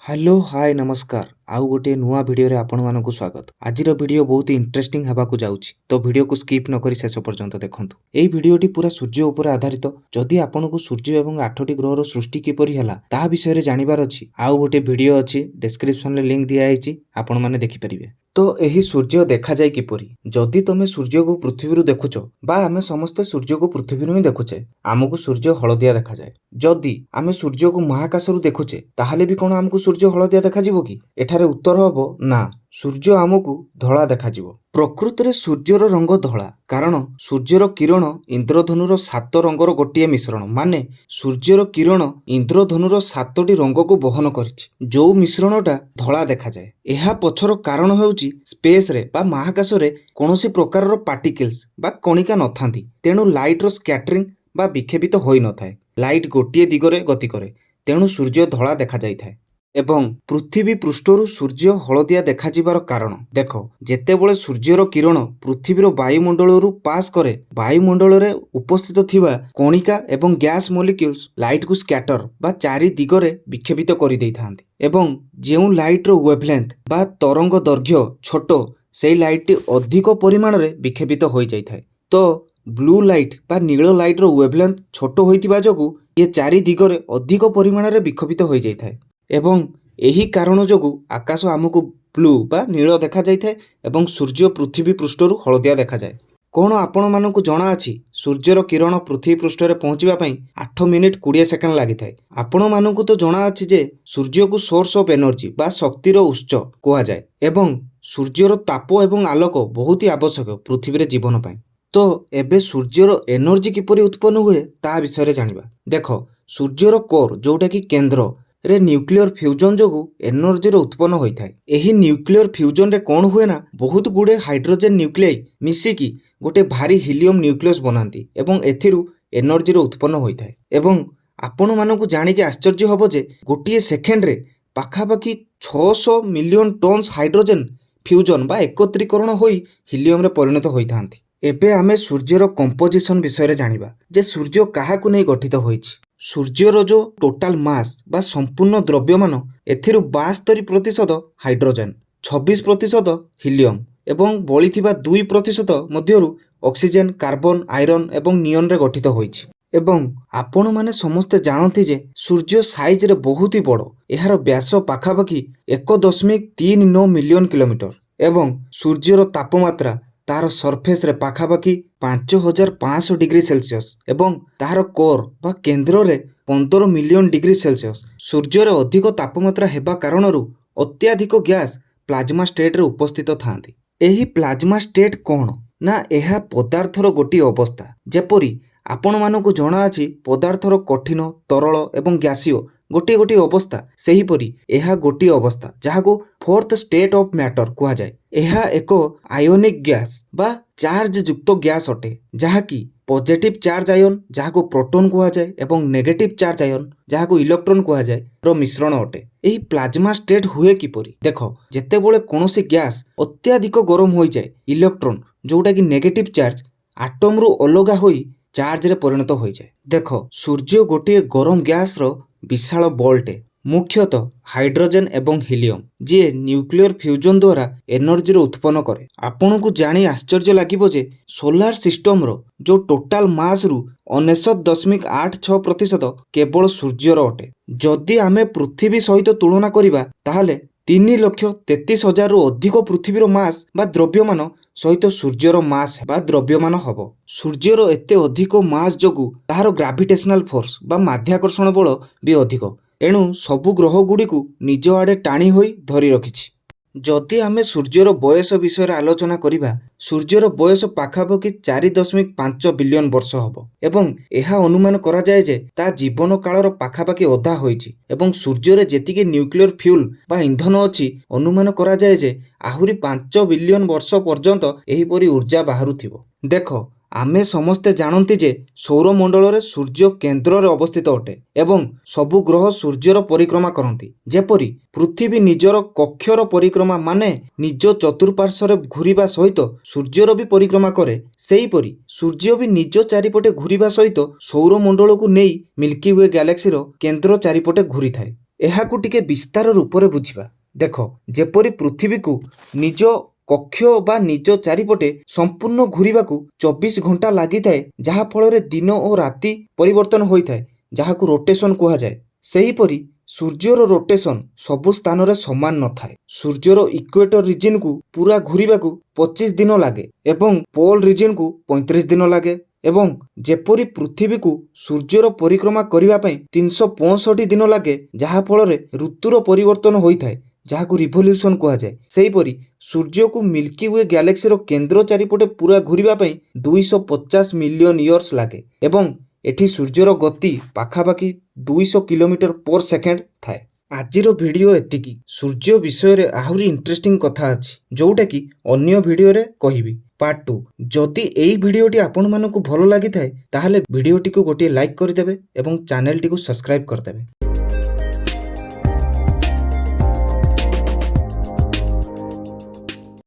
Hello hi नमस्कार आउ गोटे नुआ भिडियो रे आपण मानकु स्वागत। आजिर भिडियो बहुत इंटरेस्टिंग हेबाकु जाउछि तो भिडियो को स्किप न करी शेष पर्यंत देखंतु। एई भिडियोटी पूरा सूर्य उपर आधारित। जदि आपनकु सूर्य एवं 8टी ग्रहर सृष्टि किपरि हला ता विषय रे जानिबार अछि। आउ गोटे भिडियो अछि डिस्क्रिप्शन रे लिंक दिया आइछि, आपण माने देखि परिबे। तो एही सूर्य देखा जाय किपरि? जदि तमे सूर्य को पृथ्वी रु देखुछ बा आमे समस्त सूर्य को पृथ्वी रु ही देखुछे, आमको सूर्य हळदिया देखा जाय। जदि आमे सूर्य को महाकाश रु देखुछे ताहाले भी कोन आमको सूर्य हळदिया देखा जिवो कि? एठारे उत्तर हबो ना, सूर्य आमको धळा देखा जिवो। प्रकृति रे सूर्यर रंग धळा कारण सूर्यर किरण इंद्रधनुर 7 रंगर गोटिए मिश्रण, माने सूर्यर किरण इंद्रधनुर 7टी रंग को बहन करिछि, जो मिश्रणटा धळा देखा जाय। एहा पछर कारण हेउछि स्पेस रे बा महाकाश रे कोनोसी प्रकार रो पार्टिकल्स बा कणिका नथांती, तेणु लाइट रो स्कैटरिंग बा विक्षेपित होई नथाय। लाइट गोटिए दिगरे गति करे, तेणु सूर्य धळा देखा जायथाय। एवं पृथ्वी पृष्ठरु सूर्य हळदिया देखा जिबार कारण देख, जेतेबेले सूर्यर किरण पृथ्वीर वायुमंडलरु पास करे, वायुमंडल रे उपस्थित थिबा कणिका एवं गैस मॉलिक्यूल्स लाइट को स्कैटर बा चारि दिगरे विक्षेपित करि दैथांती। एवं जेउ लाइट रो वेवलेंथ बा तरंग दैर्घ्य छोट, सेई लाइट टी अधिक परिमाण रे विक्षेपित होई जायथाय। तो ब्लू लाइट बा नील लाइट रो वेवलेंथ छोट होइतिबा जोगु ये चारि दिगरे अधिक परिमाण रे विक्षेपित होई जायथाय। एवं एही कारण जोगु आकाश आमको ब्लू बा नील देखा जायथाय एवं सूर्य पृथ्वी पृष्ठरु हळदिया देखा जाय। कोन आपण मानकु जणा अछि सूर्यर किरण पृथ्वी पृष्ठ रे पहुंचीबा पई 8 मिनिट 20 सेकंड लागिथाय। आपण मानकु तो जणा अछि जे सूर्य को सोर्स ऑफ एनर्जी बा शक्तिर उत्स कोहा जाय एवं सूर्यर ताप एवं आलोक बहुत ही आवश्यक पृथ्वी रे जीवन पई। तो एबे सूर्यर एनर्जी किपरि उत्पन्न हुए ता विषय रे जानिबा। देखो, सूर्यर कोर जोटा कि केंद्र रे न्यूक्लियर फ्यूजन जोगु एनर्जी रो उत्पन्न होइथाय। एही न्यूक्लियर फ्यूजन रे कोन हुए ना, बहुत गुडे हाइड्रोजन न्यूक्लियाई मिसिकी गोटे भारी हीलियम न्यूक्लियस बनाती एवं एथिरु एनर्जी रो उत्पन्न होइथाय। एवं आपण मानकु जानि के आश्चर्य हबो जे गोटिए सेकेंड रे पाखापाखि 600 मिलियन टन्स हाइड्रोजन फ्यूजन बा एकत्रीकरण होई हीलियम रे परिणत होइथांती। एबे आमे सूर्यर कंपोजिशन विषय रे जानिबा जे सूर्य काहाकु नै गठित होइछि। सूर्यर जो टोटाल मास बा संपूर्ण द्रव्यमान एथिरु 72% हाइड्रोजन, 26% हीलियम एवं बळिथिबा 2% मध्यरु ऑक्सीजन, कार्बन, आयरन एवं नियन रे गठित होइछि। एवं आपण माने समस्त जानथि जे सूर्य साइज रे बहुत ही बड़ो, एहार व्यास पाखापाखि 1.39 मिलियन किलोमीटर एवं सूर्यर तापमात्रा तार सरफेस रे पाखापाखि 5500 डिग्री सेल्सियस एवं तार कोर बा केंद्र रे 15 मिलियन डिग्री सेल्सियस। सूर्य रे अधिक तापमात्रा हेबा कारणरू अत्याधिक गैस प्लाज्मा स्टेट रे उपस्थित थांती। एही प्लाज्मा स्टेट कोन ना, एहा पदार्थर गोटी अवस्था। जेपरि आपण मानकु जणा अछि पदार्थर कठिन, तरल एवं गैसीय गोटी गोटी अवस्था, सेही परि एहा गोटी अवस्था जाहाको फोर्थ स्टेट ऑफ मैटर कुहा जाय। एहा एको आयोनिक गैस बा चार्ज युक्त गैस अटे, जाहाकी पॉजिटिव चार्ज आयन जाहाको प्रोटॉन कुहा जाय एवं नेगेटिव चार्ज आयन जाहाको इलेक्ट्रॉन कुहा जाय रो मिश्रण अटे। एही प्लाज्मा स्टेट हुए किपरि? देखो, जेतेबेले कोनोसी गैस अत्याधिक गरम होई जाय, इलेक्ट्रॉन जोटा कि नेगेटिव चार्ज एटम रु अलगा होई चार्ज रे परिणत होई जाय। देखो, सूर्य गोटे गरम गैस रो विशाल बॉल्टे, मुख्यतः हाइड्रोजन एवं हीलियम, जे न्यूक्लियर फ्यूजन द्वारा एनर्जी रो उत्पन्न करे। आपण को जानी आश्चर्य लागिबो जे सोलार सिस्टम रो जो टोटाल मास रु 99.86% केवल सूर्य रो अटे। जदि आमे पृथ्वी सहित तुलना करिबा ताहाले 3,33,000 रु अधिक पृथ्वीर मास बा द्रव्यमान सहित सूर्यर मास बा द्रव्यमान हबो। सूर्यर एते अधिक मास जोगु ताहार ग्राविटेशनल फोर्स बा माध्याकर्षण बल भी अधिक, एणु सबु ग्रह गुडी को निज आडे टाणी होई धरी रखिछि। जदि आमे सूर्यर बयस विषय आलोचना करिबा, सूर्यर बयस पाखापाखि 4.5 बिलियन वर्ष हबो एवं एहा अनुमान करा जाय जे ता जीवन कालर पाखापाखि अधा होइछि एवं सूर्यर जेतिके न्यूक्लियर फ्यूल बा ईंधन अछि, अनुमान करा जाय जे आहुरी 5 बिलियन वर्ष पर्यंत एही परि ऊर्जा बाहारुथिबो। देखो, आमे समस्ते जानती जे सौरमंडल रे सूर्य केंद्र रे अवस्थित अटे एवं सबु ग्रह सूर्यर परिक्रमा करती। जेपरि पृथ्वी निजर कक्षर परिक्रमा माने निज चतुर्पार्श्व रे घुरिबा सहित सूर्यर भी परिक्रमा करे, सेही परि सूर्य भी निज चारिपटे घुरिबा सहित सौरमंडल को नेई मिल्की वे गैलेक्सी रो केंद्र चारिपटे घुरी थाए। ଏହାକୁ ଟିକେ ବିସ୍ତାର ରୂପରେ ବୁଝିବା। ଦେଖ, ଯେପରି ପୃଥିବୀକୁ ନିଜ କକ୍ଷ ବା ନିଜ ଚାରିପଟେ ସମ୍ପୂର୍ଣ୍ଣ ଘୂରିବାକୁ 24 ଘଣ୍ଟା ଲାଗିଥାଏ, ଯାହା ଫଳରେ ଦିନ ଓ ରାତି ପରିବର୍ତ୍ତନ ହୋଇଥାଏ, ଯାହାକୁ ରୋଟେସନ କୁହାଯାଏ। ସେହିପରି ସୂର୍ଯ୍ୟର ରୋଟେସନ ସବୁ ସ୍ଥାନରେ ସମାନ ନଥାଏ। ସୂର୍ଯ୍ୟର ଇକ୍ୱେଟର ରିଜିନକୁ ପୁରା ଘୂରିବାକୁ 25 ଦିନ ଲାଗେ ଏବଂ ପୋଲ ରିଜିନକୁ 35 ଦିନ ଲାଗେ। ଏବଂ ଯେପରି ପୃଥିବୀକୁ ସୂର୍ଯ୍ୟର ପରିକ୍ରମା କରିବା ପାଇଁ 365 ଦିନ ଲାଗେ, ଯାହା ଫଳରେ ଋତୁର ପରିବର୍ତ୍ତନ ହୋଇଥାଏ, ଯାହାକୁ ରିଭଲ୍ୟୁସନ କୁହାଯାଏ। ସେହିପରି ସୂର୍ଯ୍ୟକୁ ମିଲ୍କି ୱେ ଗ୍ୟାଲେକ୍ସିର କେନ୍ଦ୍ର ଚାରିପଟେ ପୁରା ଘୂରିବା ପାଇଁ 250 ମିଲିୟନ ଇୟର୍ସ ଲାଗେ ଏବଂ ଏଠି ସୂର୍ଯ୍ୟର ଗତି ପାଖାପାଖି 200 କିଲୋମିଟର ପର ସେକେଣ୍ଡ ଥାଏ। ଆଜିର ଭିଡ଼ିଓ ଏତିକି। ସୂର୍ଯ୍ୟ ବିଷୟରେ ଆହୁରି ଇଣ୍ଟରେଷ୍ଟିଂ କଥା ଅଛି, ଯେଉଁଟାକି ଅନ୍ୟ ଭିଡ଼ିଓରେ କହିବି। ପାର୍ଟ 2। ଯଦି ଏହି ଭିଡ଼ିଓଟି ଆପଣମାନଙ୍କୁ ଭଲ ଲାଗିଥାଏ, ତାହେଲେ ଭିଡ଼ିଓଟିକୁ ଗୋଟିଏ ଲାଇକ୍ କରିଦେବେ ଏବଂ ଚ୍ୟାନେଲଟିକୁ ସବସ୍କ୍ରାଇବ୍ କରିଦେବେ।